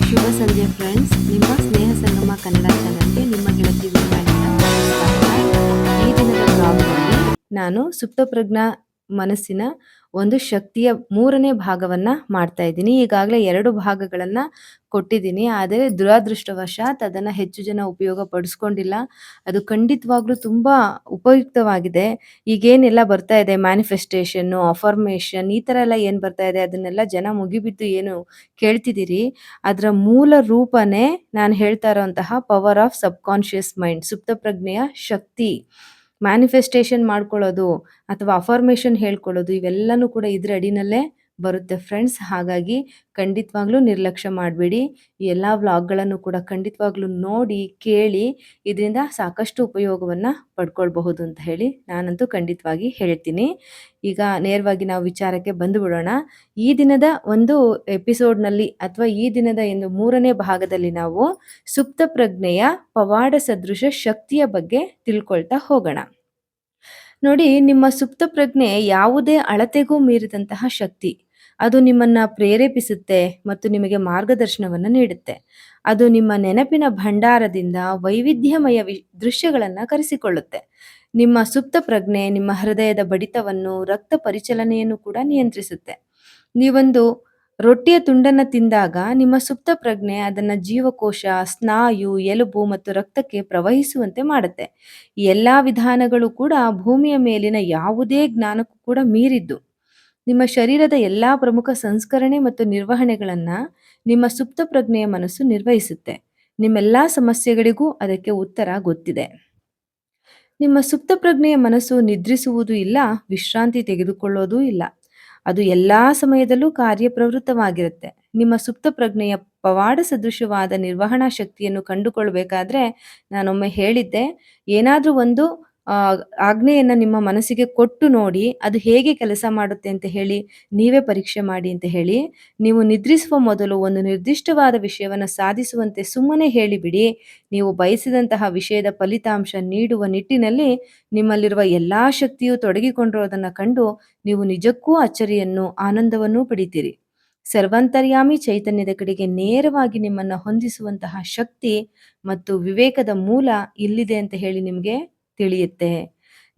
ಶುಭ ಸಂಜೆ ಫ್ರೆಂಡ್ಸ್, ನಿಮ್ಮ ಸ್ನೇಹ ಸಂಗಮ ಕನ್ನಡ ಚಾನಲ್ಗೆ ನಿಮ್ಮ ಗೆಳತಿ ವಿಂದಾಣಿಂದ ಸ್ವಾಗತ. ಈ ದಿನದ ಬ್ಲಾಗ್ನಲ್ಲಿ ನಾನು ಸುಪ್ತಪ್ರಜ್ಞಾ ಮನಸ್ಸಿನ ಒಂದು ಶಕ್ತಿಯ 3ನೇ ಭಾಗವನ್ನ ಮಾಡ್ತಾ ಇದ್ದೀನಿ. ಈಗಾಗಲೇ 2 ಭಾಗಗಳನ್ನ ಕೊಟ್ಟಿದ್ದೀನಿ, ಆದರೆ ದುರಾದೃಷ್ಟವಶಾತ್ ಅದನ್ನ ಹೆಚ್ಚು ಜನ ಉಪಯೋಗ ಪಡಿಸ್ಕೊಂಡಿಲ್ಲ. ಅದು ಖಂಡಿತವಾಗ್ಲೂ ತುಂಬಾ ಉಪಯುಕ್ತವಾಗಿದೆ. ಈಗೇನೆಲ್ಲ ಬರ್ತಾ ಇದೆ ಮ್ಯಾನಿಫೆಸ್ಟೇಷನ್, ಅಫರ್ಮೇಷನ್ ಈ ತರ ಎಲ್ಲ ಏನ್ ಬರ್ತಾ ಇದೆ ಅದನ್ನೆಲ್ಲ ಜನ ಮುಗಿಬಿದ್ದು ಏನು ಕೇಳ್ತಿದ್ದೀರಿ, ಅದರ ಮೂಲ ರೂಪನೇ ನಾನು ಹೇಳ್ತಾ ಇರೋಂತಹ power of subconscious mind, ಸುಪ್ತ ಪ್ರಜ್ಞೆಯ ಶಕ್ತಿ. ಮ್ಯಾನಿಫೆಸ್ಟೇಷನ್ ಮಾಡ್ಕೊಳ್ಳೋದು ಅಥವಾ ಅಫರ್ಮೇಷನ್ ಹೇಳ್ಕೊಳ್ಳೋದು ಇವೆಲ್ಲನೂ ಕೂಡ ಇದ್ರ ಅಡಿನಲ್ಲೇ ಬರುತ್ತೆ ಫ್ರೆಂಡ್ಸ್. ಹಾಗಾಗಿ ಖಂಡಿತವಾಗ್ಲೂ ನಿರ್ಲಕ್ಷ್ಯ ಮಾಡಬೇಡಿ. ಈ ಎಲ್ಲ ವ್ಲಾಗ್ಗಳನ್ನು ಕೂಡ ಖಂಡಿತವಾಗ್ಲೂ ನೋಡಿ ಕೇಳಿ ಇದರಿಂದ ಸಾಕಷ್ಟು ಉಪಯೋಗವನ್ನ ಪಡ್ಕೊಳ್ಬಹುದು ಅಂತ ಹೇಳಿ ನಾನಂತೂ ಖಂಡಿತವಾಗಿ ಹೇಳ್ತೀನಿ. ಈಗ ನೇರವಾಗಿ ನಾವು ವಿಚಾರಕ್ಕೆ ಬಂದು ಬಿಡೋಣ. ಈ ದಿನದ ಒಂದು ಎಪಿಸೋಡ್ನಲ್ಲಿ ಅಥವಾ ಈ ದಿನದ 3ನೇ ಭಾಗದಲ್ಲಿ ನಾವು ಸುಪ್ತ ಪ್ರಜ್ಞೆಯ ಪವಾಡ ಸದೃಶ ಶಕ್ತಿಯ ಬಗ್ಗೆ ತಿಳ್ಕೊಳ್ತಾ ಹೋಗೋಣ. ನೋಡಿ, ನಿಮ್ಮ ಸುಪ್ತ ಪ್ರಜ್ಞೆ ಯಾವುದೇ ಅಳತೆಗೂ ಮೀರಿದಂತಹ ಶಕ್ತಿ. ಅದು ನಿಮ್ಮನ್ನ ಪ್ರೇರೇಪಿಸುತ್ತೆ ಮತ್ತು ನಿಮಗೆ ಮಾರ್ಗದರ್ಶನವನ್ನ ನೀಡುತ್ತೆ. ಅದು ನಿಮ್ಮ ನೆನಪಿನ ಭಂಡಾರದಿಂದ ವೈವಿಧ್ಯಮಯ ದೃಶ್ಯಗಳನ್ನ ಕರೆಸಿಕೊಳ್ಳುತ್ತೆ. ನಿಮ್ಮ ಸುಪ್ತ ಪ್ರಜ್ಞೆ ನಿಮ್ಮ ಹೃದಯದ ಬಡಿತವನ್ನು, ರಕ್ತ ಪರಿಚಲನೆಯನ್ನು ಕೂಡ ನಿಯಂತ್ರಿಸುತ್ತೆ. ನೀವೊಂದು ರೊಟ್ಟಿಯ ತುಂಡನ್ನ ತಿಂದಾಗ ನಿಮ್ಮ ಸುಪ್ತ ಪ್ರಜ್ಞೆ ಅದನ್ನ ಜೀವಕೋಶ, ಸ್ನಾಯು, ಎಲುಬು ಮತ್ತು ರಕ್ತಕ್ಕೆ ಪ್ರವಹಿಸುವಂತೆ ಮಾಡುತ್ತೆ. ಈ ಎಲ್ಲಾ ವಿಧಾನಗಳು ಕೂಡ ಭೂಮಿಯ ಮೇಲಿನ ಯಾವುದೇ ಜ್ಞಾನಕ್ಕೂ ಕೂಡ ಮೀರಿದ್ದು. ನಿಮ್ಮ ಶರೀರದ ಎಲ್ಲಾ ಪ್ರಮುಖ ಸಂಸ್ಕರಣೆ ಮತ್ತು ನಿರ್ವಹಣೆಗಳನ್ನ ನಿಮ್ಮ ಸುಪ್ತ ಪ್ರಜ್ಞೆಯ ಮನಸ್ಸು ನಿರ್ವಹಿಸುತ್ತೆ. ನಿಮ್ಮೆಲ್ಲಾ ಸಮಸ್ಯೆಗಳಿಗೂ ಅದಕ್ಕೆ ಉತ್ತರ ಗೊತ್ತಿದೆ. ನಿಮ್ಮ ಸುಪ್ತ ಪ್ರಜ್ಞೆಯ ಮನಸ್ಸು ನಿದ್ರಿಸುವುದೂ ಇಲ್ಲ, ವಿಶ್ರಾಂತಿ ತೆಗೆದುಕೊಳ್ಳೋದೂ ಇಲ್ಲ. ಅದು ಎಲ್ಲಾ ಸಮಯದಲ್ಲೂ ಕಾರ್ಯಪ್ರವೃತ್ತವಾಗಿರುತ್ತೆ. ನಿಮ್ಮ ಸುಪ್ತ ಪ್ರಜ್ಞೆಯ ಪವಾಡ ಸದೃಶವಾದ ನಿರ್ವಹಣಾ ಶಕ್ತಿಯನ್ನು ಕಂಡುಕೊಳ್ಬೇಕಾದ್ರೆ ನಾನೊಮ್ಮೆ ಹೇಳಿದ್ದೆ, ಏನಾದ್ರೂ ಒಂದು ಆಜ್ಞೆಯನ್ನ ನಿಮ್ಮ ಮನಸ್ಸಿಗೆ ಕೊಟ್ಟು ನೋಡಿ, ಅದು ಹೇಗೆ ಕೆಲಸ ಮಾಡುತ್ತೆ ಅಂತ ಹೇಳಿ ನೀವೇ ಪರೀಕ್ಷೆ ಮಾಡಿ ಅಂತ ಹೇಳಿ. ನೀವು ನಿದ್ರಿಸುವ ಮೊದಲು ಒಂದು ನಿರ್ದಿಷ್ಟವಾದ ವಿಷಯವನ್ನ ಸಾಧಿಸುವಂತೆ ಸುಮ್ಮನೆ ಹೇಳಿಬಿಡಿ. ನೀವು ಬಯಸಿದಂತಹ ವಿಷಯದ ಫಲಿತಾಂಶ ನೀಡುವ ನಿಟ್ಟಿನಲ್ಲಿ ನಿಮ್ಮಲ್ಲಿರುವ ಎಲ್ಲಾ ಶಕ್ತಿಯು ತೊಡಗಿಕೊಂಡಿರೋದನ್ನ ಕಂಡು ನೀವು ನಿಜಕ್ಕೂ ಅಚ್ಚರಿಯನ್ನು, ಆನಂದವನ್ನೂ ಪಡಿತೀರಿ. ಸರ್ವಾಂತರ್ಯಾಮಿ ಚೈತನ್ಯದ ಕಡೆಗೆ ನೇರವಾಗಿ ನಿಮ್ಮನ್ನ ಹೊಂದಿಸುವಂತಹ ಶಕ್ತಿ ಮತ್ತು ವಿವೇಕದ ಮೂಲ ಇಲ್ಲಿದೆ ಅಂತ ಹೇಳಿ ನಿಮಗೆ ತಿಳಿಯುತ್ತೆ.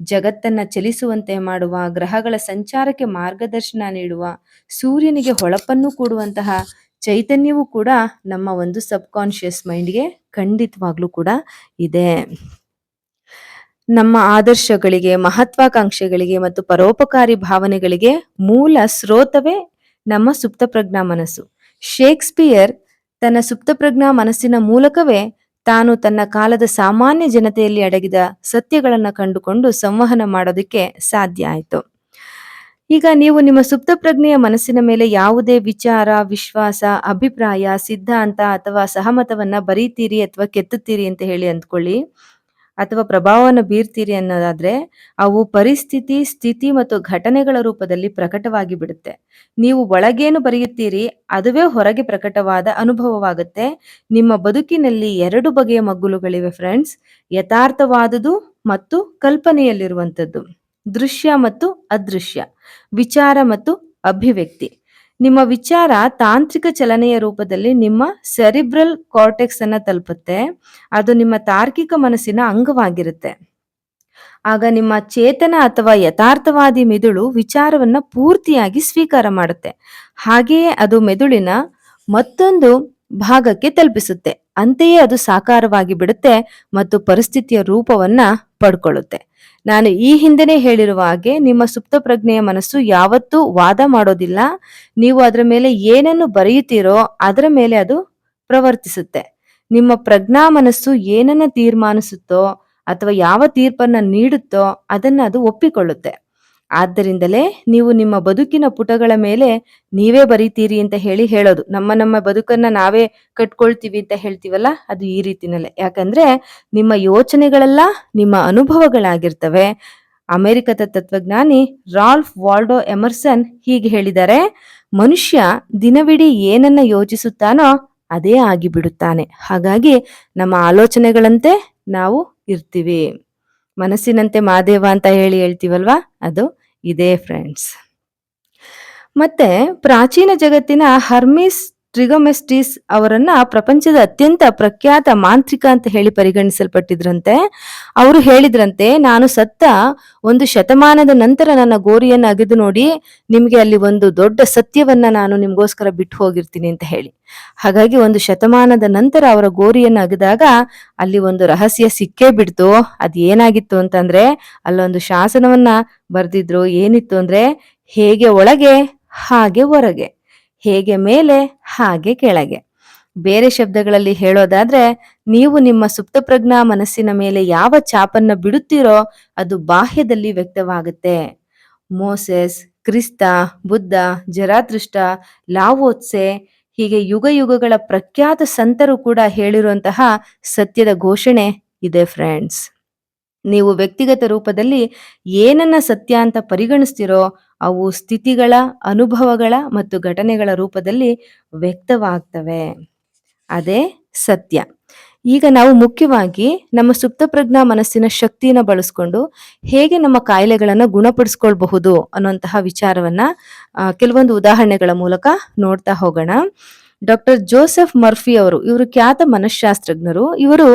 ಜಗತ್ತನ್ನ ಚಲಿಸುವಂತೆ ಮಾಡುವ, ಗ್ರಹಗಳ ಸಂಚಾರಕ್ಕೆ ಮಾರ್ಗದರ್ಶನ ನೀಡುವ, ಸೂರ್ಯನಿಗೆ ಹೊಳಪನ್ನು ಕೊಡುವಂತಹ ಚೈತನ್ಯವೂ ಕೂಡ ನಮ್ಮ ಒಂದು ಸಬ್ ಕಾನ್ಷಿಯಸ್ ಮೈಂಡ್ಗೆ ಖಂಡಿತವಾಗ್ಲೂ ಕೂಡ ಇದೆ. ನಮ್ಮ ಆದರ್ಶಗಳಿಗೆ, ಮಹತ್ವಾಕಾಂಕ್ಷೆಗಳಿಗೆ ಮತ್ತು ಪರೋಪಕಾರಿ ಭಾವನೆಗಳಿಗೆ ಮೂಲ ಸ್ರೋತವೇ ನಮ್ಮ ಸುಪ್ತಪ್ರಜ್ಞಾ ಮನಸ್ಸು. ಶೇಕ್ಸ್ಪಿಯರ್ ತನ್ನ ಸುಪ್ತಪ್ರಜ್ಞಾ ಮನಸ್ಸಿನ ಮೂಲಕವೇ ತಾನು ತನ್ನ ಕಾಲದ ಸಾಮಾನ್ಯ ಜನತೆಯಲ್ಲಿ ಅಡಗಿದ ಸತ್ಯಗಳನ್ನ ಕಂಡುಕೊಂಡು ಸಂವಹನ ಮಾಡೋದಕ್ಕೆ ಸಾಧ್ಯ ಆಯಿತು. ಈಗ ನೀವು ನಿಮ್ಮ ಸುಪ್ತಪ್ರಜ್ಞೆಯ ಮನಸ್ಸಿನ ಮೇಲೆ ಯಾವುದೇ ವಿಚಾರ, ವಿಶ್ವಾಸ, ಅಭಿಪ್ರಾಯ, ಸಿದ್ಧಾಂತ ಅಥವಾ ಸಹಮತವನ್ನ ಬರೀತೀರಿ ಅಥವಾ ಕೆತ್ತುತ್ತೀರಿ ಅಂತ ಹೇಳಿ ಅಂದ್ಕೊಳ್ಳಿ, ಅಥವಾ ಪ್ರಭಾವವನ್ನು ಬೀರ್ತೀರಿ ಅನ್ನೋದಾದ್ರೆ ಅವು ಪರಿಸ್ಥಿತಿ, ಸ್ಥಿತಿ ಮತ್ತು ಘಟನೆಗಳ ರೂಪದಲ್ಲಿ ಪ್ರಕಟವಾಗಿ ಬಿಡುತ್ತೆ. ನೀವು ಒಳಗೇನು ಬರೆಯುತ್ತೀರಿ ಅದುವೇ ಹೊರಗೆ ಪ್ರಕಟವಾದ ಅನುಭವವಾಗುತ್ತೆ. ನಿಮ್ಮ ಬದುಕಿನಲ್ಲಿ 2 ಬಗೆಯ ಮಗ್ಗುಲುಗಳಿವೆ ಫ್ರೆಂಡ್ಸ್, ಯಥಾರ್ಥವಾದುದು ಮತ್ತು ಕಲ್ಪನೆಯಲ್ಲಿರುವಂಥದ್ದು, ದೃಶ್ಯ ಮತ್ತು ಅದೃಶ್ಯ, ವಿಚಾರ ಮತ್ತು ಅಭಿವ್ಯಕ್ತಿ. ನಿಮ್ಮ ವಿಚಾರ ತಾಂತ್ರಿಕ ಚಲನೆಯ ರೂಪದಲ್ಲಿ ನಿಮ್ಮ ಸೆರಿಬ್ರಲ್ ಕಾರ್ಟೆಕ್ಸ್ ಅನ್ನ ತಲುಪುತ್ತೆ. ಅದು ನಿಮ್ಮ ತಾರ್ಕಿಕ ಮನಸ್ಸಿನ ಅಂಗವಾಗಿರುತ್ತೆ. ಆಗ ನಿಮ್ಮ ಚೇತನ ಅಥವಾ ಯಥಾರ್ಥವಾದಿ ಮೆದುಳು ವಿಚಾರವನ್ನ ಪೂರ್ತಿಯಾಗಿ ಸ್ವೀಕಾರ ಮಾಡುತ್ತೆ. ಹಾಗೆಯೇ ಅದು ಮೆದುಳಿನ ಮತ್ತೊಂದು ಭಾಗಕ್ಕೆ ತಲುಪಿಸುತ್ತೆ. ಅಂತೆಯೇ ಅದು ಸಾಕಾರವಾಗಿ ಬಿಡುತ್ತೆ ಮತ್ತು ಪರಿಸ್ಥಿತಿಯ ರೂಪವನ್ನ ಪಡ್ಕೊಳ್ಳುತ್ತೆ. ನಾನು ಈ ಹಿಂದೆನೇ ಹೇಳಿರುವ ಹಾಗೆ ನಿಮ್ಮ ಸುಪ್ತ ಪ್ರಜ್ಞೆಯ ಮನಸ್ಸು ಯಾವತ್ತೂ ವಾದ ಮಾಡೋದಿಲ್ಲ. ನೀವು ಅದರ ಮೇಲೆ ಏನನ್ನು ಬರೆಯುತ್ತೀರೋ ಅದರ ಮೇಲೆ ಅದು ಪ್ರವರ್ತಿಸುತ್ತೆ. ನಿಮ್ಮ ಪ್ರಜ್ಞಾ ಮನಸ್ಸು ಏನನ್ನ ತೀರ್ಮಾನಿಸುತ್ತೋ ಅಥವಾ ಯಾವ ತೀರ್ಪನ್ನ ನೀಡುತ್ತೋ ಅದನ್ನ ಅದು ಒಪ್ಪಿಕೊಳ್ಳುತ್ತೆ. ಆದ್ದರಿಂದಲೇ ನೀವು ನಿಮ್ಮ ಬದುಕಿನ ಪುಟಗಳ ಮೇಲೆ ನೀವೇ ಬರೀತೀರಿ ಅಂತ ಹೇಳೋದು. ನಮ್ಮ ಬದುಕನ್ನ ನಾವೇ ಕಟ್ಕೊಳ್ತೀವಿ ಅಂತ ಹೇಳ್ತೀವಲ್ಲ, ಅದು ಈ ರೀತಿನಲ್ಲೇ. ಯಾಕಂದ್ರೆ ನಿಮ್ಮ ಯೋಚನೆಗಳೆಲ್ಲ ನಿಮ್ಮ ಅನುಭವಗಳಾಗಿರ್ತವೆ. ಅಮೆರಿಕದ ತತ್ವಜ್ಞಾನಿ ರಾಲ್ಫ್ ವಾಲ್ಡೋ ಎಮರ್ಸನ್ ಹೀಗೆ ಹೇಳಿದ್ದಾರೆ, ಮನುಷ್ಯ ದಿನವಿಡೀ ಏನನ್ನ ಯೋಚಿಸುತ್ತಾನೋ ಅದೇ ಆಗಿಬಿಡುತ್ತಾನೆ. ಹಾಗಾಗಿ ನಮ್ಮ ಆಲೋಚನೆಗಳಂತೆ ನಾವು ಇರ್ತೀವಿ. ಮನಸ್ಸಿನಂತೆ ಮಾದೇವ ಅಂತ ಹೇಳ್ತೀವಲ್ವಾ, ಅದು ಇದೇ ಫ್ರೆಂಡ್ಸ್. ಮತ್ತೆ ಪ್ರಾಚೀನ ಜಗತ್ತಿನ ಹರ್ಮಿಸ್ ಟ್ರಿಗೊಮೆಸ್ಟಿಸ್ ಅವರನ್ನ ಪ್ರಪಂಚದ ಅತ್ಯಂತ ಪ್ರಖ್ಯಾತ ಮಾಂತ್ರಿಕ ಅಂತ ಹೇಳಿ ಪರಿಗಣಿಸಲ್ಪಟ್ಟಿದ್ರಂತೆ. ಅವರು ಹೇಳಿದ್ರಂತೆ, ನಾನು ಸತ್ತ 1 ಶತಮಾನದ ನಂತರ ನನ್ನ ಗೋರಿಯನ್ನು ಅಗೆದು ನೋಡಿ, ನಿಮ್ಗೆ ಅಲ್ಲಿ ಒಂದು ದೊಡ್ಡ ಸತ್ಯವನ್ನ ನಾನು ನಿಮ್ಗೋಸ್ಕರ ಬಿಟ್ಟು ಹೋಗಿರ್ತೀನಿ ಅಂತ ಹೇಳಿ. ಹಾಗಾಗಿ 1 ಶತಮಾನದ ನಂತರ ಅವರ ಗೋರಿಯನ್ನು ಅಗೆದಾಗ ಅಲ್ಲಿ ಒಂದು ರಹಸ್ಯ ಸಿಕ್ಕೇ ಬಿಡ್ತು. ಅದ್ ಏನಾಗಿತ್ತು ಅಂತಂದ್ರೆ, ಅಲ್ಲೊಂದು ಶಾಸನವನ್ನ ಬರ್ದಿದ್ರು. ಏನಿತ್ತು ಅಂದ್ರೆ, ಹೇಗೆ ಒಳಗೆ ಹಾಗೆ ಹೊರಗೆ, ಹೇಗೆ ಮೇಲೆ ಹಾಗೆ ಕೆಳಗೆ. ಬೇರೆ ಶಬ್ದಗಳಲ್ಲಿ ಹೇಳೋದಾದ್ರೆ, ನೀವು ನಿಮ್ಮ ಸುಪ್ತಪ್ರಜ್ಞಾ ಮನಸ್ಸಿನ ಮೇಲೆ ಯಾವ ಛಾಪನ್ನ ಬಿಡುತ್ತೀರೋ ಅದು ಬಾಹ್ಯದಲ್ಲಿ ವ್ಯಕ್ತವಾಗುತ್ತೆ. ಮೋಸೆಸ್, ಕ್ರಿಸ್ತ, ಬುದ್ಧ, ಜರಾತೃಷ್ಟ, ಲಾವೋತ್ಸೆ, ಹೀಗೆ ಯುಗ ಯುಗಗಳ ಪ್ರಖ್ಯಾತ ಸಂತರು ಕೂಡ ಹೇಳಿರುವಂತಹ ಸತ್ಯದ ಘೋಷಣೆ ಇದೆ ಫ್ರೆಂಡ್ಸ್. ನೀವು ವ್ಯಕ್ತಿಗತ ರೂಪದಲ್ಲಿ ಏನನ್ನ ಸತ್ಯ ಅಂತ ಪರಿಗಣಿಸ್ತಿರೋ ಅವು ಸ್ಥಿತಿಗಳ, ಅನುಭವಗಳ ಮತ್ತು ಘಟನೆಗಳ ರೂಪದಲ್ಲಿ ವ್ಯಕ್ತವಾಗ್ತವೆ. ಅದೇ ಸತ್ಯ. ಈಗ ನಾವು ಮುಖ್ಯವಾಗಿ ನಮ್ಮ ಸುಪ್ತಪ್ರಜ್ಞಾ ಮನಸ್ಸಿನ ಶಕ್ತಿನ ಬಳಸ್ಕೊಂಡು ಹೇಗೆ ನಮ್ಮ ಕಾಯಿಲೆಗಳನ್ನು ಗುಣಪಡಿಸ್ಕೊಳ್ಬಹುದು ಅನ್ನುವಂತಹ ವಿಚಾರವನ್ನ ಕೆಲವೊಂದು ಉದಾಹರಣೆಗಳ ಮೂಲಕ ನೋಡ್ತಾ ಹೋಗೋಣ. ಡಾಕ್ಟರ್ ಜೋಸೆಫ್ ಮರ್ಫಿ ಇವರು ಖ್ಯಾತ ಮನಃಶಾಸ್ತ್ರಜ್ಞರು. ಇವರು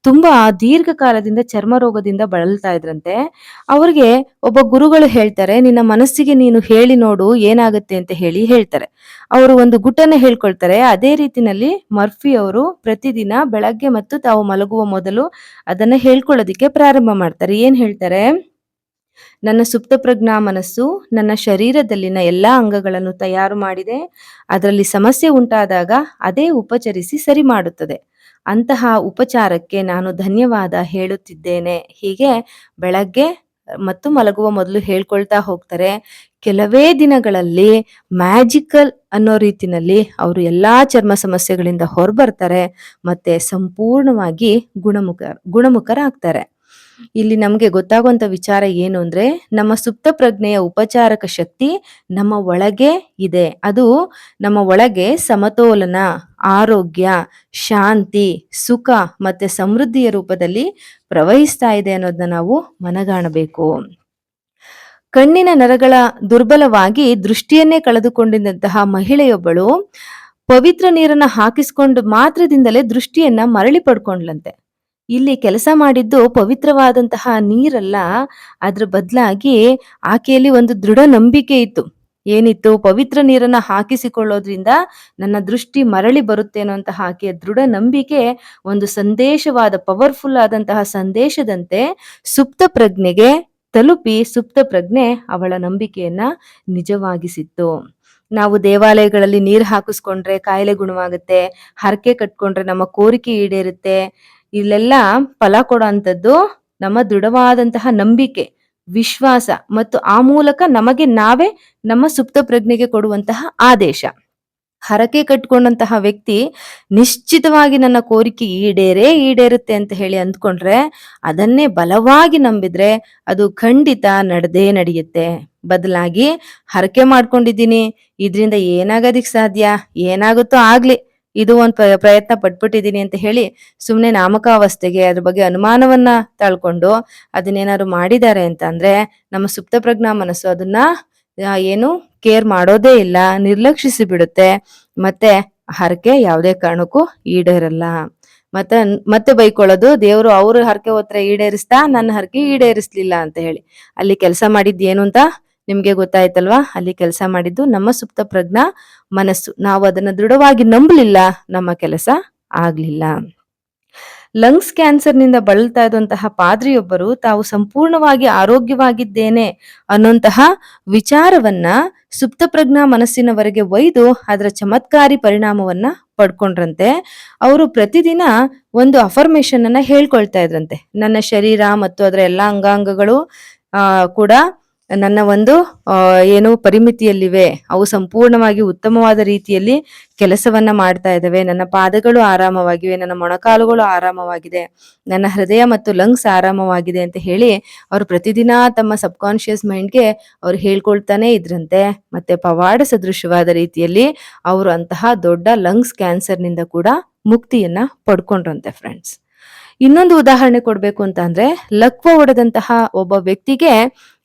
ತುಂಬಾ ದೀರ್ಘಕಾಲದಿಂದ ಚರ್ಮ ರೋಗದಿಂದ ಬಳಲ್ತಾ ಇದ್ರಂತೆ. ಅವ್ರಿಗೆ ಒಬ್ಬ ಗುರುಗಳು ಹೇಳ್ತಾರೆ, ನಿನ್ನ ಮನಸ್ಸಿಗೆ ನೀನು ಹೇಳಿ ನೋಡು ಏನಾಗುತ್ತೆ ಅಂತ ಹೇಳಿ ಹೇಳ್ತಾರೆ. ಅವರು ಒಂದು ಗುಟ್ಟನ್ನ ಹೇಳ್ಕೊಳ್ತಾರೆ. ಅದೇ ರೀತಿನಲ್ಲಿ ಮರ್ಫಿ ಅವರು ಪ್ರತಿದಿನ ಬೆಳಗ್ಗೆ ಮತ್ತು ತಾವು ಮಲಗುವ ಮೊದಲು ಅದನ್ನ ಹೇಳ್ಕೊಳ್ಳೋದಿಕ್ಕೆ ಪ್ರಾರಂಭ ಮಾಡ್ತಾರೆ. ಏನ್ ಹೇಳ್ತಾರೆ? ನನ್ನ ಸುಪ್ತಪ್ರಜ್ಞಾ ಮನಸ್ಸು ನನ್ನ ಶರೀರದಲ್ಲಿನ ಎಲ್ಲಾ ಅಂಗಗಳನ್ನು ತಯಾರು ಮಾಡಿದೆ. ಅದರಲ್ಲಿ ಸಮಸ್ಯೆ ಉಂಟಾದಾಗ ಅದೇ ಉಪಚರಿಸಿ ಸರಿ ಮಾಡುತ್ತದೆ. ಅಂತಹ ಉಪಚಾರಕ್ಕೆ ನಾನು ಧನ್ಯವಾದ ಹೇಳುತ್ತಿದ್ದೇನೆ. ಹೀಗೆ ಬೆಳಗ್ಗೆ ಮತ್ತು ಮಲಗುವ ಮೊದಲು ಹೇಳ್ಕೊಳ್ತಾ ಹೋಗ್ತಾರೆ. ಕೆಲವೇ ದಿನಗಳಲ್ಲಿ ಮ್ಯಾಜಿಕಲ್ ಅನ್ನೋ ರೀತಿನಲ್ಲಿ ಅವರು ಎಲ್ಲಾ ಚರ್ಮ ಸಮಸ್ಯೆಗಳಿಂದ ಹೊರಬರ್ತಾರೆ ಮತ್ತೆ ಸಂಪೂರ್ಣವಾಗಿ ಗುಣಮುಖರಾಗ್ತಾರೆ. ಇಲ್ಲಿ ನಮ್ಗೆ ಗೊತ್ತಾಗುವಂತ ವಿಚಾರ ಏನು ಅಂದ್ರೆ, ನಮ್ಮ ಸುಪ್ತ ಪ್ರಜ್ಞೆಯ ಉಪಚಾರಕ ಶಕ್ತಿ ನಮ್ಮ ಒಳಗೆ ಇದೆ. ಅದು ನಮ್ಮ ಒಳಗೆ ಸಮತೋಲನ, ಆರೋಗ್ಯ, ಶಾಂತಿ, ಸುಖ ಮತ್ತೆ ಸಮೃದ್ಧಿಯ ರೂಪದಲ್ಲಿ ಪ್ರವಹಿಸ್ತಾ ಇದೆ ಅನ್ನೋದನ್ನ ನಾವು ಮನಗಾಣಬೇಕು. ಕಣ್ಣಿನ ನರಗಳ ದುರ್ಬಲವಾಗಿ ದೃಷ್ಟಿಯನ್ನೇ ಕಳೆದುಕೊಂಡಿದ್ದಂತಹ ಮಹಿಳೆಯೊಬ್ಬಳು ಪವಿತ್ರ ನೀರನ್ನ ಹಾಕಿಸ್ಕೊಂಡು ಮಾತ್ರದಿಂದಲೇ ದೃಷ್ಟಿಯನ್ನ ಮರಳಿ ಪಡ್ಕೊಂಡ್ಲಂತೆ. ಇಲ್ಲಿ ಕೆಲಸ ಮಾಡಿದ್ದು ಪವಿತ್ರವಾದಂತಹ ನೀರಲ್ಲ, ಅದ್ರ ಬದಲಾಗಿ ಆಕೆಯಲ್ಲಿ ಒಂದು ದೃಢ ನಂಬಿಕೆ ಇತ್ತು. ಏನಿತ್ತು? ಪವಿತ್ರ ನೀರನ್ನ ಹಾಕಿಸಿಕೊಳ್ಳೋದ್ರಿಂದ ನನ್ನ ದೃಷ್ಟಿ ಮರಳಿ ಬರುತ್ತೆ ಅನ್ನುವಂತಹ ಆಕೆಯ ದೃಢ ನಂಬಿಕೆ ಒಂದು ಸಂದೇಶವಾದ, ಪವರ್ಫುಲ್ ಆದಂತಹ ಸಂದೇಶದಂತೆ ಸುಪ್ತ ಪ್ರಜ್ಞೆಗೆ ತಲುಪಿ ಸುಪ್ತ ಪ್ರಜ್ಞೆ ಅವಳ ನಂಬಿಕೆಯನ್ನ ನಿಜವಾಗಿಸಿತ್ತು. ನಾವು ದೇವಾಲಯಗಳಲ್ಲಿ ನೀರು ಹಾಕಿಸ್ಕೊಂಡ್ರೆ ಕಾಯಿಲೆ ಗುಣವಾಗುತ್ತೆ, ಹರಕೆ ಕಟ್ಕೊಂಡ್ರೆ ನಮ್ಮ ಕೋರಿಕೆ ಈಡೇರುತ್ತೆ. ಇಲ್ಲೆಲ್ಲ ಫಲ ಕೊಡೋ ಅಂಥದ್ದು ನಮ್ಮ ದೃಢವಾದಂತಹ ನಂಬಿಕೆ, ವಿಶ್ವಾಸ ಮತ್ತು ಆ ಮೂಲಕ ನಮಗೆ ನಾವೇ ನಮ್ಮ ಸುಪ್ತ ಪ್ರಜ್ಞೆಗೆ ಕೊಡುವಂತಹ ಆದೇಶ. ಹರಕೆ ಕಟ್ಕೊಂಡಂತಹ ವ್ಯಕ್ತಿ ನಿಶ್ಚಿತವಾಗಿ ನನ್ನ ಕೋರಿಕೆ ಈಡೇರುತ್ತೆ ಅಂತ ಹೇಳಿ ಅಂದ್ಕೊಂಡ್ರೆ, ಅದನ್ನೇ ಬಲವಾಗಿ ನಂಬಿದ್ರೆ ಅದು ಖಂಡಿತ ನಡೆಯುತ್ತೆ. ಬದಲಾಗಿ ಹರಕೆ ಮಾಡ್ಕೊಂಡಿದ್ದೀನಿ, ಇದರಿಂದ ಏನಾಗೋದಿಕ್ ಸಾಧ್ಯ, ಏನಾಗುತ್ತೋ ಆಗ್ಲಿ, ಇದು ಒಂದು ಪ್ರಯತ್ನ ಪಟ್ಬಿಟ್ಟಿದ್ದೀನಿ ಅಂತ ಹೇಳಿ ಸುಮ್ಮನೆ ನಾಮಕಾವಸ್ಥೆಗೆ ಅದ್ರ ಬಗ್ಗೆ ಅನುಮಾನವನ್ನ ತಾಳ್ಕೊಂಡು ಅದನ್ನೇನಾದ್ರು ಮಾಡಿದ್ದಾರೆ ಅಂತ ಅಂದ್ರೆ, ನಮ್ಮ ಸುಪ್ತ ಪ್ರಜ್ಞಾ ಮನಸ್ಸು ಅದನ್ನ ಏನು ಕೇರ್ ಮಾಡೋದೇ ಇಲ್ಲ, ನಿರ್ಲಕ್ಷಿಸಿ ಬಿಡುತ್ತೆ. ಮತ್ತೆ ಹರಕೆ ಯಾವುದೇ ಕಾರಣಕ್ಕೂ ಈಡೇರಲ್ಲ. ಮತ್ತೆ ಬೈಕೊಳ್ಳೋದು, ದೇವ್ರು ಅವ್ರ ಹರಕೆ ಹೊತ್ರ ಈಡೇರಿಸ್ತಾ ನನ್ನ ಹರಕೆ ಈಡೇರಿಸ್ಲಿಲ್ಲ ಅಂತ ಹೇಳಿ. ಅಲ್ಲಿ ಕೆಲಸ ಮಾಡಿದ್ ಏನು ಅಂತ ನಿಮ್ಗೆ ಗೊತ್ತಾಯ್ತಲ್ವಾ? ಅಲ್ಲಿ ಕೆಲಸ ಮಾಡಿದ್ದು ನಮ್ಮ ಸುಪ್ತ ಪ್ರಜ್ಞಾ ಮನಸ್ಸು. ನಾವು ಅದನ್ನ ದೃಢವಾಗಿ ನಂಬಲಿಲ್ಲ, ನಮ್ಮ ಕೆಲಸ ಆಗ್ಲಿಲ್ಲ. ಲಂಗ್ಸ್ ಕ್ಯಾನ್ಸರ್ನಿಂದ ಬಳಲ್ತಾ ಇದ್ದಂತಹ ಪಾದ್ರಿಯೊಬ್ಬರು ತಾವು ಸಂಪೂರ್ಣವಾಗಿ ಆರೋಗ್ಯವಾಗಿದ್ದೇನೆ ಅನ್ನುವಂತಹ ವಿಚಾರವನ್ನ ಸುಪ್ತ ಪ್ರಜ್ಞಾ ಮನಸ್ಸಿನವರೆಗೆ ಒಯ್ದು ಅದರ ಚಮತ್ಕಾರಿ ಪರಿಣಾಮವನ್ನ ಪಡ್ಕೊಂಡ್ರಂತೆ. ಅವರು ಪ್ರತಿದಿನ ಒಂದು ಅಫರ್ಮೇಶನ್ ಅನ್ನ ಹೇಳ್ಕೊಳ್ತಾ ಇದ್ರಂತೆ. ನನ್ನ ಶರೀರ ಮತ್ತು ಅದರ ಎಲ್ಲಾ ಅಂಗಾಂಗಗಳು ಕೂಡ ನನ್ನ ಒಂದು ಏನು ಪರಿಮಿತಿಯಲ್ಲಿವೆ, ಅವು ಸಂಪೂರ್ಣವಾಗಿ ಉತ್ತಮವಾದ ರೀತಿಯಲ್ಲಿ ಕೆಲಸವನ್ನ ಮಾಡ್ತಾ ಇದ್ದಾವೆ. ನನ್ನ ಪಾದಗಳು ಆರಾಮವಾಗಿವೆ, ನನ್ನ ಮೊಣಕಾಲುಗಳು ಆರಾಮವಾಗಿದೆ, ನನ್ನ ಹೃದಯ ಮತ್ತು ಲಂಗ್ಸ್ ಆರಾಮವಾಗಿದೆ ಅಂತ ಹೇಳಿ ಅವ್ರು ಪ್ರತಿದಿನ ತಮ್ಮ ಸಬ್ಕಾನ್ಶಿಯಸ್ ಮೈಂಡ್ಗೆ ಅವ್ರು ಹೇಳ್ಕೊಳ್ತಾನೆ ಇದ್ರಂತೆ. ಮತ್ತೆ ಪವಾಡ ಸದೃಶವಾದ ರೀತಿಯಲ್ಲಿ ಅವರು ಅಂತಹ ದೊಡ್ಡ ಲಂಗ್ಸ್ ಕ್ಯಾನ್ಸರ್ನಿಂದ ಕೂಡ ಮುಕ್ತಿಯನ್ನ ಪಡ್ಕೊಂಡ್ರಂತೆ ಫ್ರೆಂಡ್ಸ್. ಇನ್ನೊಂದು ಉದಾಹರಣೆ ಕೊಡ್ಬೇಕು ಅಂತ ಅಂದ್ರೆ, ಲಕ್ವ ಹೊಡೆದಂತಹ ಒಬ್ಬ ವ್ಯಕ್ತಿಗೆ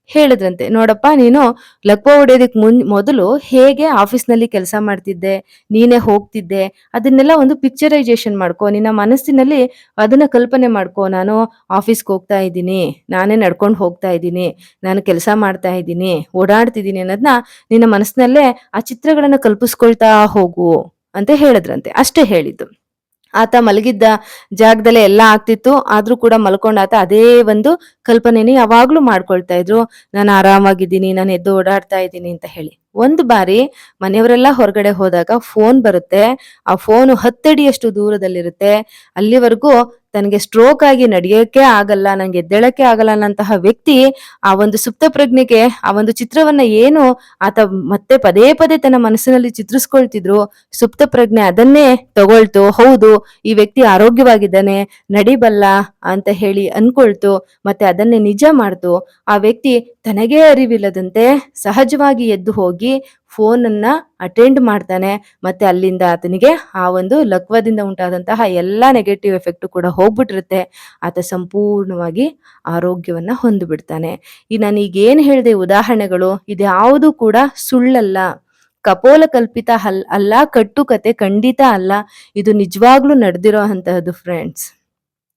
ಹೇಳಿದ್ರಂತೆ, "ನೋಡಪ್ಪ ನೀನು ಲಕ್ವ ಹೊಡೆಯೋದಕ್ಕೆ ಮೊದಲು ಹೇಗೆ ಆಫೀಸ್‌ನಲ್ಲಿ ಕೆಲಸ ಮಾಡ್ತಿದ್ದೆ, ನೀನೇ ಹೋಗ್ತಿದ್ದೆ, ಅದನ್ನೆಲ್ಲ ಒಂದು ಪಿಕ್ಚರೈಸೇಷನ್ ಮಾಡ್ಕೊ. ನಿನ್ನ ಮನಸ್ಸಿನಲ್ಲಿ ಅದನ್ನ ಕಲ್ಪನೆ ಮಾಡ್ಕೊ. ನಾನು ಆಫೀಸ್‌ಗೆ ಹೋಗ್ತಾ ಇದ್ದೀನಿ, ನಾನೇ ನಡ್ಕೊಂಡು ಹೋಗ್ತಾ ಇದ್ದೀನಿ, ನಾನು ಕೆಲಸ ಮಾಡ್ತಾ ಇದ್ದೀನಿ, ಓಡಾಡ್ತಿದ್ದೀನಿ ಅನ್ನೋದನ್ನ ನಿನ್ನ ಮನಸ್ಸಿನಲ್ಲೇ ಆ ಚಿತ್ರಗಳನ್ನ ಕಲ್ಪಿಸ್ಕೊಳ್ತಾ ಹೋಗು" ಅಂತ ಹೇಳಿದ್ರಂತೆ. ಅಷ್ಟೇ ಹೇಳಿದ್ದು. ಆತ ಮಲಗಿದ್ದ ಜಾಗದಲ್ಲೇ ಎಲ್ಲ ಆಗ್ತಿತ್ತು. ಆದ್ರೂ ಕೂಡ ಮಲ್ಕೊಂಡ್ ಆತ ಅದೇ ಒಂದು ಕಲ್ಪನೆನೇ ಯಾವಾಗ್ಲೂ ಮಾಡ್ಕೊಳ್ತಾ ಇದ್ರು. ನಾನು ಆರಾಮಾಗಿದ್ದೀನಿ, ನಾನು ಎದ್ದು ಓಡಾಡ್ತಾ ಇದ್ದೀನಿ ಅಂತ ಹೇಳಿ. ಒಂದು ಬಾರಿ ಮನೆಯವರೆಲ್ಲ ಹೊರಗಡೆ ಹೋದಾಗ ಫೋನ್ ಬರುತ್ತೆ. ಆ ಫೋನು 10 ಅಡಿಯಷ್ಟು ದೂರದಲ್ಲಿರುತ್ತೆ. ಅಲ್ಲಿವರೆಗೂ ತನಗೆ ಸ್ಟ್ರೋಕ್ ಆಗಿ ನಡೆಯೋಕೆ ಆಗಲ್ಲ, ನಂಗೆ ಎದ್ದೇಳಕ್ಕೆ ಆಗಲ್ಲ ಅನ್ನಂತಹ ವ್ಯಕ್ತಿ ಆ ಒಂದು ಸುಪ್ತ ಪ್ರಜ್ಞೆಗೆ ಆ ಒಂದು ಚಿತ್ರವನ್ನ ಏನು ಆತ ಮತ್ತೆ ಪದೇ ಪದೇ ತನ್ನ ಮನಸ್ಸಿನಲ್ಲಿ ಚಿತ್ರಿಸ್ಕೊಳ್ತಿದ್ರು, ಸುಪ್ತ ಪ್ರಜ್ಞೆ ಅದನ್ನೇ ತಗೊಳ್ತು. ಹೌದು, ಈ ವ್ಯಕ್ತಿ ಆರೋಗ್ಯವಾಗಿದ್ದಾನೆ, ನಡಿಬಲ್ಲ ಅಂತ ಹೇಳಿ ಅನ್ಕೊಳ್ತು. ಮತ್ತೆ ಅದನ್ನೇ ನಿಜ ಮಾಡ್ತು. ಆ ವ್ಯಕ್ತಿ ತನಗೇ ಅರಿವಿಲ್ಲದಂತೆ ಸಹಜವಾಗಿ ಎದ್ದು ಹೋಗಿ ಫೋನನ್ನ ಅಟೆಂಡ್ ಮಾಡ್ತಾನೆ. ಮತ್ತೆ ಅಲ್ಲಿಂದ ಆತನಿಗೆ ಆ ಒಂದು ಲಕ್ವದಿಂದ ಉಂಟಾದಂತಹ ಎಲ್ಲಾ ನೆಗೆಟಿವ್ ಎಫೆಕ್ಟ್ ಕೂಡ ಹೋಗ್ಬಿಟ್ಟಿರುತ್ತೆ. ಆತ ಸಂಪೂರ್ಣವಾಗಿ ಆರೋಗ್ಯವನ್ನ ಹೊಂದ್ಬಿಡ್ತಾನೆ. ಈ ನಾನೀಗೇನ್ ಹೇಳ್ದೆ ಉದಾಹರಣೆಗಳು ಇದ್ಯಾವುದು ಕೂಡ ಸುಳ್ಳಲ್ಲ, ಕಪೋಲ ಕಲ್ಪಿತ ಅಲ್ಲ, ಕಟ್ಟುಕತೆ ಖಂಡಿತ ಅಲ್ಲ. ಇದು ನಿಜವಾಗ್ಲೂ ನಡೆದಿರೋ ಅಂತಹದ್ದು ಫ್ರೆಂಡ್ಸ್.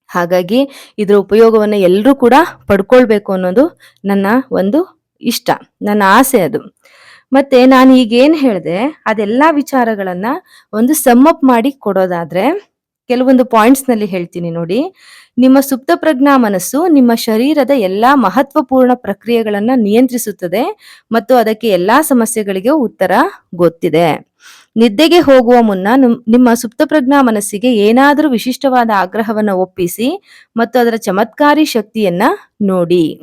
ಹಾಗಾಗಿ ಇದ್ರ ಉಪಯೋಗವನ್ನ ಎಲ್ಲರೂ ಕೂಡ ಪಡ್ಕೊಳ್ಬೇಕು ಅನ್ನೋದು ನನ್ನ ಒಂದು ಇಷ್ಟ, ನನ್ನ ಆಸೆ ಅದು. ಮತ್ತೆ ನಾನು ಈಗೇನ್ ಹೇಳ್ದೆ ಅದೆಲ್ಲಾ ವಿಚಾರಗಳನ್ನ ಒಂದು ಸಮ್ ಅಪ್ ಮಾಡಿ ಕೊಡೋದಾದ್ರೆ ಕೆಲವೊಂದು ಪಾಯಿಂಟ್ಸ್ ನಲ್ಲಿ ಹೇಳ್ತೀನಿ ನೋಡಿ. ನಿಮ್ಮ ಸುಪ್ತ ಪ್ರಜ್ಞಾ ಮನಸ್ಸು ನಿಮ್ಮ ಶರೀರದ ಎಲ್ಲಾ ಮಹತ್ವಪೂರ್ಣ ಪ್ರಕ್ರಿಯೆಗಳನ್ನ ನಿಯಂತ್ರಿಸುತ್ತದೆ ಮತ್ತು ಅದಕ್ಕೆ ಎಲ್ಲಾ ಸಮಸ್ಯೆಗಳಿಗೆ ಉತ್ತರ ಗೊತ್ತಿದೆ. ನಿದ್ದೆಗೆ ಹೋಗುವ ಮುನ್ನ ನಿಮ್ಮ ಸುಪ್ತ ಪ್ರಜ್ಞಾ ಮನಸ್ಸಿಗೆ ಏನಾದರೂ ವಿಶಿಷ್ಟವಾದ ಆಗ್ರಹವನ್ನ ಒಪ್ಪಿಸಿ ಮತ್ತು ಅದರ ಚಮತ್ಕಾರಿ ಶಕ್ತಿಯನ್ನ ನೋಡಿ.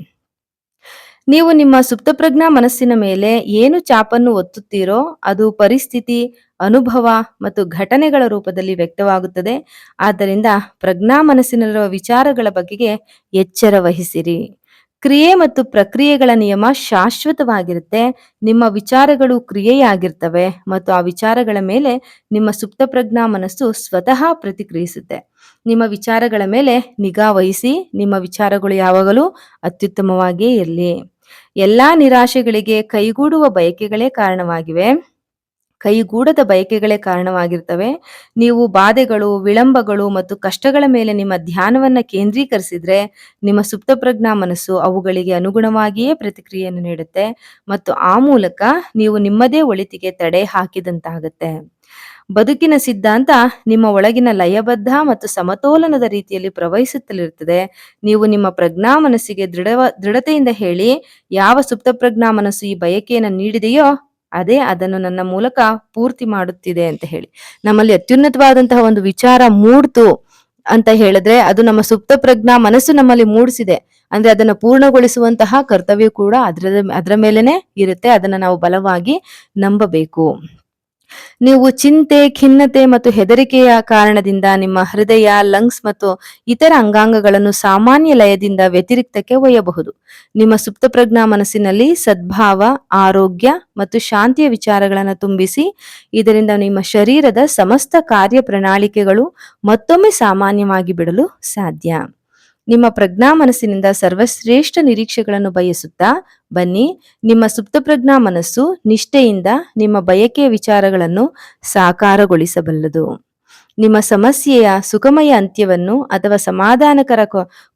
ನೀವು ನಿಮ್ಮ ಸುಪ್ತಪ್ರಜ್ಞಾ ಮನಸ್ಸಿನ ಮೇಲೆ ಏನು ಚಾಪನ್ನು ಒತ್ತುತ್ತೀರೋ ಅದು ಪರಿಸ್ಥಿತಿ, ಅನುಭವ ಮತ್ತು ಘಟನೆಗಳ ರೂಪದಲ್ಲಿ ವ್ಯಕ್ತವಾಗುತ್ತದೆ. ಆದ್ದರಿಂದ ಪ್ರಜ್ಞಾ ಮನಸ್ಸಿನಲ್ಲಿರುವ ವಿಚಾರಗಳ ಬಗೆಗೆ ಎಚ್ಚರ ವಹಿಸಿರಿ. ಕ್ರಿಯೆ ಮತ್ತು ಪ್ರಕ್ರಿಯೆಗಳ ನಿಯಮ ಶಾಶ್ವತವಾಗಿರುತ್ತೆ. ನಿಮ್ಮ ವಿಚಾರಗಳು ಕ್ರಿಯೆಯಾಗಿರ್ತವೆ ಮತ್ತು ಆ ವಿಚಾರಗಳ ಮೇಲೆ ನಿಮ್ಮ ಸುಪ್ತಪ್ರಜ್ಞಾ ಮನಸ್ಸು ಸ್ವತಃ ಪ್ರತಿಕ್ರಿಯಿಸುತ್ತೆ. ನಿಮ್ಮ ವಿಚಾರಗಳ ಮೇಲೆ ನಿಗಾ ವಹಿಸಿ. ನಿಮ್ಮ ವಿಚಾರಗಳು ಯಾವಾಗಲೂ ಅತ್ಯುತ್ತಮವಾಗಿಯೇ ಇರಲಿ. ಎಲ್ಲಾ ನಿರಾಶೆಗಳಿಗೆ ಕೈಗೂಡದ ಬಯಕೆಗಳೇ ಕಾರಣವಾಗಿರ್ತವೆ. ನೀವು ಬಾಧೆಗಳು, ವಿಳಂಬಗಳು ಮತ್ತು ಕಷ್ಟಗಳ ಮೇಲೆ ನಿಮ್ಮ ಧ್ಯಾನವನ್ನ ಕೇಂದ್ರೀಕರಿಸಿದ್ರೆ ನಿಮ್ಮ ಸುಪ್ತಪ್ರಜ್ಞಾ ಮನಸ್ಸು ಅವುಗಳಿಗೆ ಅನುಗುಣವಾಗಿಯೇ ಪ್ರತಿಕ್ರಿಯೆಯನ್ನು ನೀಡುತ್ತೆ ಮತ್ತು ಆ ಮೂಲಕ ನೀವು ನಿಮ್ಮದೇ ಒಳಿತಿಗೆ ತಡೆ ಹಾಕಿದಂತಾಗತ್ತೆ. ಬದುಕಿನ ಸಿದ್ಧಾಂತ ನಿಮ್ಮ ಒಳಗಿನ ಲಯಬದ್ಧ ಮತ್ತು ಸಮತೋಲನದ ರೀತಿಯಲ್ಲಿ ಪ್ರವಹಿಸುತ್ತಲಿರುತ್ತದೆ. ನೀವು ನಿಮ್ಮ ಪ್ರಜ್ಞಾ ಮನಸ್ಸಿಗೆ ದೃಢತೆಯಿಂದ ಹೇಳಿ, ಯಾವ ಸುಪ್ತಪ್ರಜ್ಞಾ ಮನಸ್ಸು ಈ ಬಯಕೆಯನ್ನು ನೀಡಿದೆಯೋ ಅದೇ ಅದನ್ನು ನನ್ನ ಮೂಲಕ ಪೂರ್ತಿ ಮಾಡುತ್ತಿದೆ ಅಂತ ಹೇಳಿ. ನಮ್ಮಲ್ಲಿ ಅತ್ಯುನ್ನತವಾದಂತಹ ಒಂದು ವಿಚಾರ ಮೂಡ್ತು ಅಂತ ಹೇಳಿದ್ರೆ ಅದು ನಮ್ಮ ಸುಪ್ತ ಪ್ರಜ್ಞಾ ಮನಸ್ಸು ನಮ್ಮಲ್ಲಿ ಮೂಡಿಸಿದೆ ಅಂದ್ರೆ ಅದನ್ನ ಪೂರ್ಣಗೊಳಿಸುವಂತಹ ಕರ್ತವ್ಯ ಕೂಡ ಅದರ ಮೇಲೆನೆ ಇರುತ್ತೆ. ಅದನ್ನ ನಾವು ಬಲವಾಗಿ ನಂಬಬೇಕು. ನೀವು ಚಿಂತೆ, ಖಿನ್ನತೆ ಮತ್ತು ಹೆದರಿಕೆಯ ಕಾರಣದಿಂದ ನಿಮ್ಮ ಹೃದಯ, ಲಂಗ್ಸ್ ಮತ್ತು ಇತರ ಅಂಗಾಂಗಗಳನ್ನು ಸಾಮಾನ್ಯ ಲಯದಿಂದ ವ್ಯತಿರಿಕ್ತಕ್ಕೆ ಒಯ್ಯಬಹುದು. ನಿಮ್ಮ ಸುಪ್ತಪ್ರಜ್ಞಾ ಮನಸ್ಸಿನಲ್ಲಿ ಸದ್ಭಾವ, ಆರೋಗ್ಯ ಮತ್ತು ಶಾಂತಿಯ ವಿಚಾರಗಳನ್ನು ತುಂಬಿಸಿ. ಇದರಿಂದ ನಿಮ್ಮ ಶರೀರದ ಸಮಸ್ತ ಕಾರ್ಯ ಪ್ರಣಾಳಿಕೆಗಳು ಮತ್ತೊಮ್ಮೆ ಸಾಮಾನ್ಯವಾಗಿ ಬಿಡಲು ಸಾಧ್ಯ. ನಿಮ್ಮ ಪ್ರಜ್ಞಾ ಮನಸ್ಸಿನಿಂದ ಸರ್ವಶ್ರೇಷ್ಠ ನಿರೀಕ್ಷೆಗಳನ್ನು ಬಯಸುತ್ತಾ ಬನ್ನಿ. ನಿಮ್ಮ ಸುಪ್ತಪ್ರಜ್ಞಾ ಮನಸ್ಸು ನಿಷ್ಠೆಯಿಂದ ನಿಮ್ಮ ಬಯಕೆಯ ವಿಚಾರಗಳನ್ನು ಸಾಕಾರಗೊಳಿಸಬಲ್ಲದು. ನಿಮ್ಮ ಸಮಸ್ಯೆಯ ಸುಖಮಯ ಅಂತ್ಯವನ್ನು ಅಥವಾ ಸಮಾಧಾನಕರ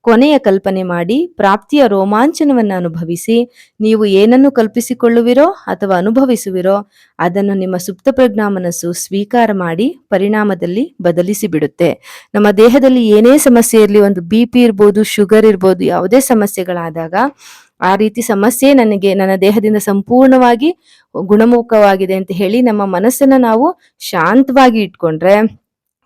ಕೊನೆಯ ಕಲ್ಪನೆ ಮಾಡಿ ಪ್ರಾಪ್ತಿಯ ರೋಮಾಂಚನವನ್ನು ಅನುಭವಿಸಿ. ನೀವು ಏನನ್ನು ಕಲ್ಪಿಸಿಕೊಳ್ಳುವಿರೋ ಅಥವಾ ಅನುಭವಿಸುವಿರೋ ಅದನ್ನು ನಿಮ್ಮ ಸುಪ್ತಪ್ರಜ್ಞಾ ಮನಸ್ಸು ಸ್ವೀಕಾರ ಮಾಡಿ ಪರಿಣಾಮದಲ್ಲಿ ಬದಲಿಸಿ ಬಿಡುತ್ತೆ. ನಮ್ಮ ದೇಹದಲ್ಲಿ ಏನೇ ಸಮಸ್ಯೆ ಇರಲಿ, ಒಂದು BP ಇರ್ಬೋದು, ಶುಗರ್ ಇರ್ಬೋದು, ಯಾವುದೇ ಸಮಸ್ಯೆಗಳಾದಾಗ ಆ ರೀತಿ ಸಮಸ್ಯೆ ನನ್ನ ದೇಹದಿಂದ ಸಂಪೂರ್ಣವಾಗಿ ಗುಣಮುಖವಾಗಿದೆ ಅಂತ ಹೇಳಿ ನಮ್ಮ ಮನಸ್ಸನ್ನ ನಾವು ಶಾಂತವಾಗಿ ಇಟ್ಕೊಂಡ್ರೆ,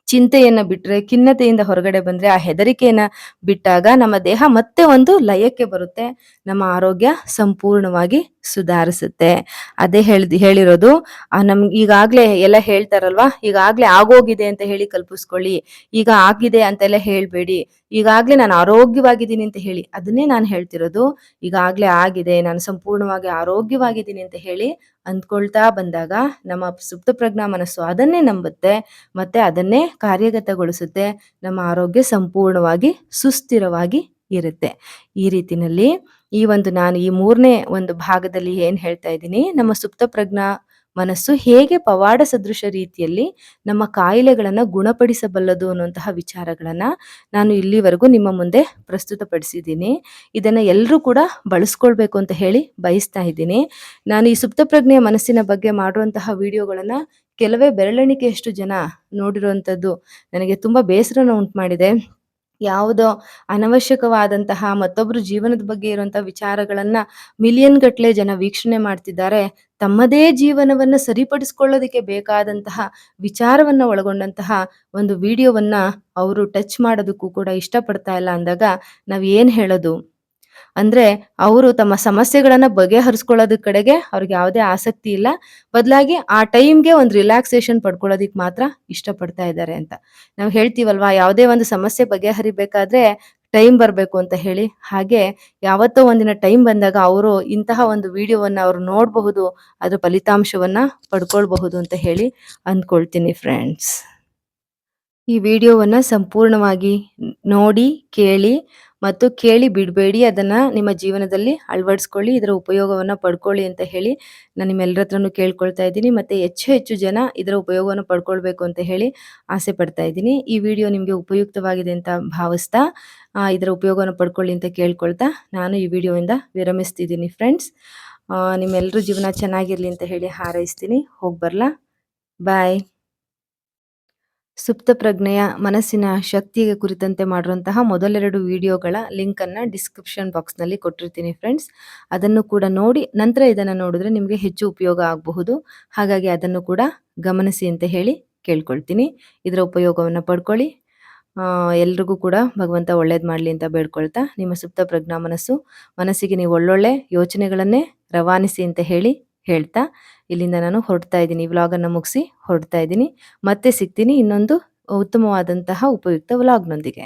ಚಿಂತೆಯನ್ನ ಬಿಟ್ರೆ, ಖಿನ್ನತೆಯಿಂದ ಹೊರಗಡೆ ಬಂದ್ರೆ, ಆ ಹೆದರಿಕೆಯನ್ನ ಬಿಟ್ಟಾಗ ನಮ್ಮ ದೇಹ ಮತ್ತೆ ಒಂದು ಲಯಕ್ಕೆ ಬರುತ್ತೆ. ನಮ್ಮ ಆರೋಗ್ಯ ಸಂಪೂರ್ಣವಾಗಿ ಸುಧಾರಿಸುತ್ತೆ. ಅದೇ ಹೇಳಿರೋದು. ನಮ್ಗೆ ಈಗಾಗ್ಲೇ ಎಲ್ಲ ಹೇಳ್ತಾರಲ್ವಾ, ಈಗಾಗ್ಲೇ ಆಗೋಗಿದೆ ಅಂತ ಹೇಳಿ ಕಲ್ಪಿಸ್ಕೊಳ್ಳಿ, ಈಗ ಆಗಿದೆ ಅಂತೆಲ್ಲ ಹೇಳ್ಬೇಡಿ, ಈಗಾಗ್ಲೇ ನಾನು ಆರೋಗ್ಯವಾಗಿದ್ದೀನಿ ಅಂತ ಹೇಳಿ. ಅದನ್ನೇ ನಾನು ಹೇಳ್ತಿರೋದು. ಈಗಾಗ್ಲೇ ಆಗಿದೆ, ನಾನು ಸಂಪೂರ್ಣವಾಗಿ ಆರೋಗ್ಯವಾಗಿದ್ದೀನಿ ಅಂತ ಹೇಳಿ ಅಂದ್ಕೊಳ್ತಾ ಬಂದಾಗ ನಮ್ಮ ಸುಪ್ತಪ್ರಜ್ಞಾ ಮನಸ್ಸು ಅದನ್ನೇ ನಂಬುತ್ತೆ ಮತ್ತೆ ಅದನ್ನೇ ಕಾರ್ಯಗತಗೊಳಿಸುತ್ತೆ. ನಮ್ಮ ಆರೋಗ್ಯ ಸಂಪೂರ್ಣವಾಗಿ ಸುಸ್ಥಿರವಾಗಿ ಇರುತ್ತೆ. ಈ ರೀತಿನಲ್ಲಿ ನಾನು ಈ 3ನೇ ಒಂದು ಭಾಗದಲ್ಲಿ ಏನ್ ಹೇಳ್ತಾ ಇದ್ದೀನಿ, ನಮ್ಮ ಸುಪ್ತಪ್ರಜ್ಞಾ ಮನಸ್ಸು ಹೇಗೆ ಪವಾಡ ಸದೃಶ ರೀತಿಯಲ್ಲಿ ನಮ್ಮ ಕಾಯಿಲೆಗಳನ್ನ ಗುಣಪಡಿಸಬಲ್ಲದು ಅನ್ನುವಂತಹ ವಿಚಾರಗಳನ್ನ ನಾನು ಇಲ್ಲಿವರೆಗೂ ನಿಮ್ಮ ಮುಂದೆ ಪ್ರಸ್ತುತಪಡಿಸಿದ್ದೀನಿ. ಇದನ್ನ ಎಲ್ಲರೂ ಕೂಡ ಬಳಸ್ಕೊಳ್ಬೇಕು ಅಂತ ಹೇಳಿ ಬಯಸ್ತಾ ಇದ್ದೀನಿ. ನಾನು ಈ ಸುಪ್ತಪ್ರಜ್ಞೆಯ ಮನಸ್ಸಿನ ಬಗ್ಗೆ ಮಾಡುವಂತಹ ವಿಡಿಯೋಗಳನ್ನ ಕೆಲವೇ ಬೆರಳೆಣಿಕೆಯಷ್ಟು ಜನ ನೋಡಿರುವಂತದ್ದು ನನಗೆ ತುಂಬಾ ಬೇಸರನ ಉಂಟು ಮಾಡಿದೆ. ಯಾವುದೋ ಅನವಶ್ಯಕವಾದಂತಹ ಮತ್ತೊಬ್ಬರ ಜೀವನದ ಬಗ್ಗೆ ಇರುವಂತಹ ವಿಚಾರಗಳನ್ನ ಮಿಲಿಯನ್ ಗಟ್ಲೆ ಜನ ವೀಕ್ಷಣೆ ಮಾಡ್ತಿದ್ದಾರೆ. ತಮ್ಮದೇ ಜೀವನವನ್ನ ಸರಿಪಡಿಸ್ಕೊಳ್ಳೋದಕ್ಕೆ ಬೇಕಾದಂತಹ ವಿಚಾರವನ್ನ ಒಳಗೊಂಡಂತಹ ಒಂದು ವಿಡಿಯೋವನ್ನ ಅವರು ಟಚ್ ಮಾಡೋದಕ್ಕೂ ಕೂಡ ಇಷ್ಟಪಡ್ತಾ ಇಲ್ಲ ಅಂದಾಗ ನಾವ್ ಏನ್ ಹೇಳೋದು? ಅಂದ್ರೆ ಅವರು ತಮ್ಮ ಸಮಸ್ಯೆಗಳನ್ನ ಬಗೆಹರಿಸ್ಕೊಳ್ಳೋದ್ರ ಕಡೆಗೆ ಅವ್ರಿಗೆ ಯಾವುದೇ ಆಸಕ್ತಿ ಇಲ್ಲ. ಬದಲಾಗಿ ಆ ಟೈಮ್‌ಗೆ ಒಂದು ರಿಲ್ಯಾಕ್ಸೇಷನ್ ಪಡ್ಕೊಳ್ಳೋದಿಕ್ ಮಾತ್ರ ಇಷ್ಟಪಡ್ತಾ ಇದ್ದಾರೆ ಅಂತ. ನಾವು ಹೇಳ್ತೀವಲ್ವಾ, ಯಾವುದೇ ಒಂದು ಸಮಸ್ಯೆ ಬಗೆಹರಿಬೇಕಾದ್ರೆ ಟೈಮ್ ಬರ್ಬೇಕು ಅಂತ ಹೇಳಿ. ಹಾಗೆ ಯಾವತ್ತೋ ಒಂದಿನ ಟೈಮ್ ಬಂದಾಗ ಅವರು ಇಂತಹ ಒಂದು ವಿಡಿಯೋವನ್ನ ಅವ್ರು ನೋಡಬಹುದು, ಅದ್ರ ಫಲಿತಾಂಶವನ್ನ ಪಡ್ಕೊಳ್ಬಹುದು ಅಂತ ಹೇಳಿ ಅಂದ್ಕೊಳ್ತೀನಿ ಫ್ರೆಂಡ್ಸ್. ಈ ವಿಡಿಯೋವನ್ನ ಸಂಪೂರ್ಣವಾಗಿ ನೋಡಿ, ಕೇಳಿ ಮತ್ತು ಕೇಳಿ ಬಿಡಬೇಡಿ. ಅದನ್ನ ನಿಮ್ಮ ಜೀವನದಲ್ಲಿ ಅಳವಡಿಸ್ಕೊಳ್ಳಿ, ಇದರ ಉಪಯೋಗವನ್ನ ಪಡ್ಕೊಳ್ಳಿ ಅಂತ ಹೇಳಿ ನಾನು ನಿಮ್ಮೆಲ್ಲರ ಹತ್ರನೂ ಕೇಳ್ಕೊಳ್ತಾ ಇದ್ದೀನಿ. ಮತ್ತೆ ಹೆಚ್ಚು ಹೆಚ್ಚು ಜನ ಇದರ ಉಪಯೋಗವನ್ನು ಪಡ್ಕೊಳ್ಬೇಕು ಅಂತ ಹೇಳಿ ಆಸೆ ಪಡ್ತಾ ಇದ್ದೀನಿ. ಈ ವಿಡಿಯೋ ನಿಮಗೆ ಉಪಯುಕ್ತವಾಗಿದೆ ಅಂತ ಭಾವಿಸ್ತಾ ಇದರ ಉಪಯೋಗವನ್ನು ಪಡ್ಕೊಳ್ಳಿ ಅಂತ ಕೇಳ್ಕೊಳ್ತಾ ನಾನು ಈ ವಿಡಿಯೋಯಿಂದ ವಿರಮಿಸ್ತಿದ್ದೀನಿ ಫ್ರೆಂಡ್ಸ್. ನಿಮ್ಮೆಲ್ಲರ ಜೀವನ ಚೆನ್ನಾಗಿರ್ಲಿ ಅಂತ ಹೇಳಿ ಹಾರೈಸ್ತೀನಿ. ಹೋಗ್ಬರ್ಲಾ? ಬಾಯ್. ಸುಪ್ತ ಪ್ರಜ್ಞೆಯ ಮನಸ್ಸಿನ ಶಕ್ತಿಗೆ ಕುರಿತಂತೆ ಮಾಡಿರುವಂತಹ ಮೊದಲೆರಡು ವಿಡಿಯೋಗಳ ಲಿಂಕನ್ನು ಡಿಸ್ಕ್ರಿಪ್ಷನ್ ಬಾಕ್ಸ್ನಲ್ಲಿ ಕೊಟ್ಟಿರ್ತೀನಿ ಫ್ರೆಂಡ್ಸ್. ಅದನ್ನು ಕೂಡ ನೋಡಿ ನಂತರ ಇದನ್ನು ನೋಡಿದ್ರೆ ನಿಮಗೆ ಹೆಚ್ಚು ಉಪಯೋಗ ಆಗಬಹುದು. ಹಾಗಾಗಿ ಅದನ್ನು ಕೂಡ ಗಮನಿಸಿ ಅಂತ ಹೇಳಿ ಕೇಳ್ಕೊಳ್ತೀನಿ. ಇದರ ಉಪಯೋಗವನ್ನು ಪಡ್ಕೊಳ್ಳಿ. ಎಲ್ರಿಗೂ ಕೂಡ ಭಗವಂತ ಒಳ್ಳೇದು ಮಾಡಲಿ ಅಂತ ಬೇಡ್ಕೊಳ್ತಾ, ನಿಮ್ಮ ಸುಪ್ತ ಪ್ರಜ್ಞಾ ಮನಸ್ಸಿಗೆ ನೀವು ಒಳ್ಳೊಳ್ಳೆ ಯೋಚನೆಗಳನ್ನೇ ರವಾನಿಸಿ ಅಂತ ಹೇಳ್ತಾ ಇಲ್ಲಿಂದ ನಾನು ಹೊರಡ್ತಾ ಇದ್ದೀನಿ. ವ್ಲಾಗನ್ನು ಮುಗಿಸಿ ಹೊರಡ್ತಾ ಇದ್ದೀನಿ. ಮತ್ತೆ ಸಿಗ್ತೀನಿ ಇನ್ನೊಂದು ಉತ್ತಮವಾದಂತಹ ಉಪಯುಕ್ತ ವ್ಲಾಗ್ನೊಂದಿಗೆ.